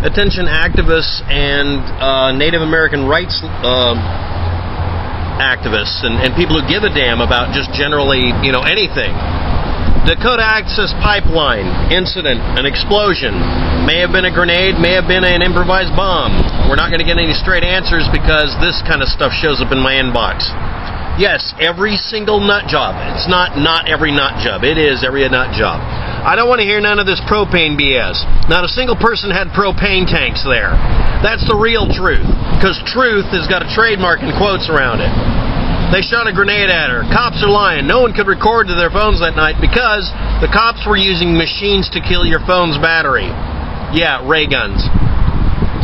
attention activists and Native American rights activists and people who give a damn about just generally, anything. Dakota Access Pipeline incident, an explosion. May have been a grenade, may have been an improvised bomb. We're not going to get any straight answers because this kind of stuff shows up in my inbox. Yes, every single nut job. It's not every nut job. It is every nut job. I don't want to hear none of this propane BS. Not a single person had propane tanks there. That's the real truth. Because truth has got a trademark in quotes around it. They shot a grenade at her. Cops are lying. No one could record to their phones that night because the cops were using machines to kill your phone's battery. Yeah, ray guns.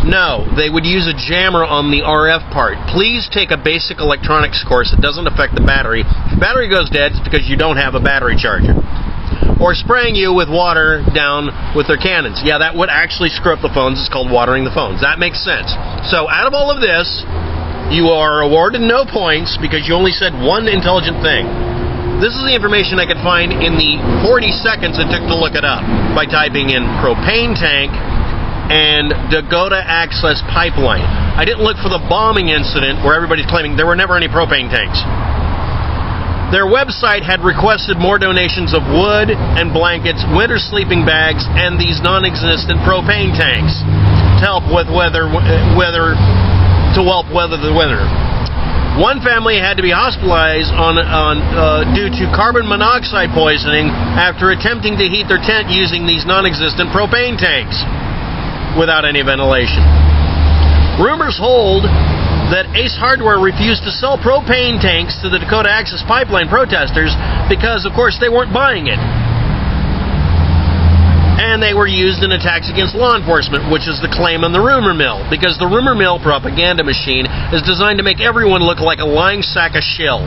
No, they would use a jammer on the RF part. Please take a basic electronics course. It doesn't affect the battery. If the battery goes dead, it's because you don't have a battery charger. Or spraying you with water down with their cannons. Yeah, that would actually screw up the phones. It's called watering the phones. That makes sense. So out of all of this, you are awarded no points because you only said one intelligent thing. This is the information I could find in the 40 seconds it took to look it up by typing in propane tank and Dakota Access Pipeline. I didn't look for the bombing incident where everybody's claiming there were never any propane tanks. Their website had requested more donations of wood and blankets, winter sleeping bags, and these non-existent propane tanks to help with weather the winter. One family had to be hospitalized due to carbon monoxide poisoning after attempting to heat their tent using these non-existent propane tanks without any ventilation. Rumors hold that Ace Hardware refused to sell propane tanks to the Dakota Access Pipeline protesters because, of course, they weren't buying it. And they were used in attacks against law enforcement, which is the claim on the rumor mill, because the rumor mill propaganda machine is designed to make everyone look like a lying sack of shill.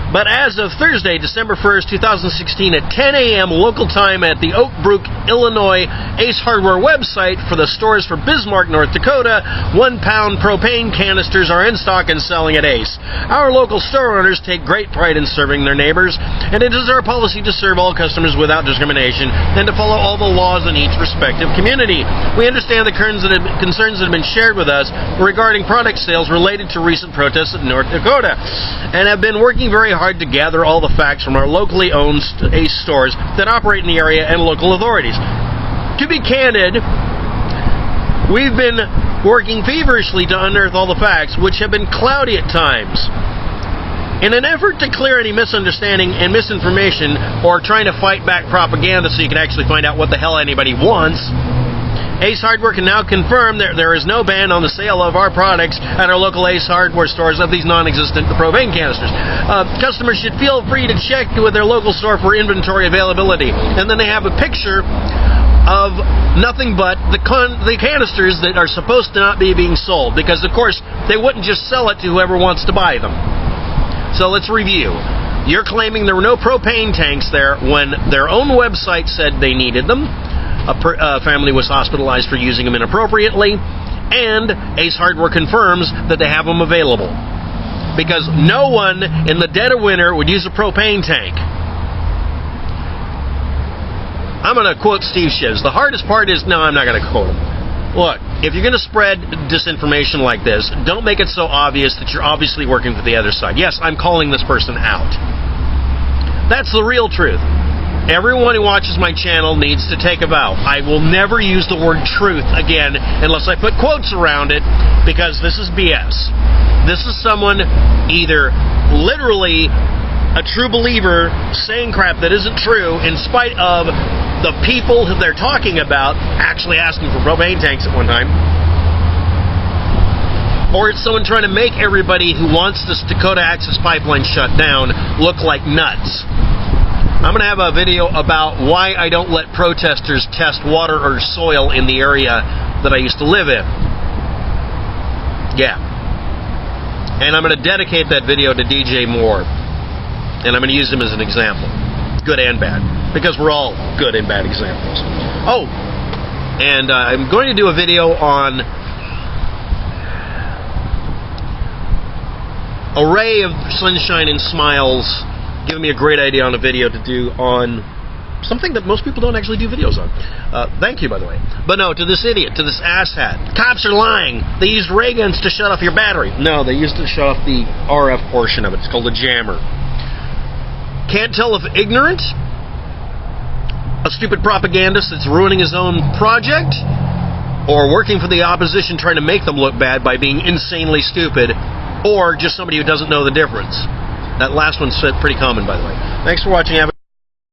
But as of Thursday, December 1st, 2016 at 10 a.m. local time at the Oak Brook, Illinois Ace Hardware website for the stores for Bismarck, North Dakota, 1-pound propane canisters are in stock and selling at Ace. Our local store owners take great pride in serving their neighbors, and it is our policy to serve all customers without discrimination and to follow all the laws in each respective community. We understand the concerns that have been shared with us regarding product sales related to recent protests in North Dakota, and have been working very hard to gather all the facts from our locally owned Ace stores that operate in the area and local authorities. To be candid, we've been working feverishly to unearth all the facts, which have been cloudy at times. In an effort to clear any misunderstanding and misinformation, or trying to fight back propaganda so you can actually find out what the hell anybody wants, Ace Hardware can now confirm that there is no ban on the sale of our products at our local Ace Hardware stores of these non-existent propane canisters. Customers should feel free to check with their local store for inventory availability. And then they have a picture of nothing but the canisters that are supposed to not be being sold, because, of course, they wouldn't just sell it to whoever wants to buy them. So let's review. You're claiming there were no propane tanks there when their own website said they needed them. A family was hospitalized for using them inappropriately, and Ace Hardware confirms that they have them available. Because no one in the dead of winter would use a propane tank. I'm going to quote Steve Shives. The hardest part is, no, I'm not going to quote him. Look, if you're going to spread disinformation like this, don't make it so obvious that you're obviously working for the other side. Yes, I'm calling this person out. That's the real truth. Everyone who watches my channel needs to take a vow. I will never use the word truth again unless I put quotes around it, because this is BS. This is someone either literally a true believer saying crap that isn't true in spite of the people who they're talking about actually asking for propane tanks at one time. Or it's someone trying to make everybody who wants this Dakota Access Pipeline shut down look like nuts. I'm going to have a video about why I don't let protesters test water or soil in the area that I used to live in. Yeah. And I'm going to dedicate that video to DJ Moore. And I'm going to use him as an example. Good and bad. Because we're all good and bad examples. Oh, and I'm going to do a video on a ray of sunshine and smiles, giving me a great idea on a video to do on Something that most people don't actually do videos on. Thank you, by the way. But no, to this idiot, to this asshat. Cops are lying. They used ray guns to shut off your battery. No, they used to shut off the RF portion of it. It's called a jammer. Can't tell if ignorant, a stupid propagandist that's ruining his own project, or working for the opposition trying to make them look bad by being insanely stupid, or just somebody who doesn't know the difference. That last one's pretty common, by the way. Thanks for watching.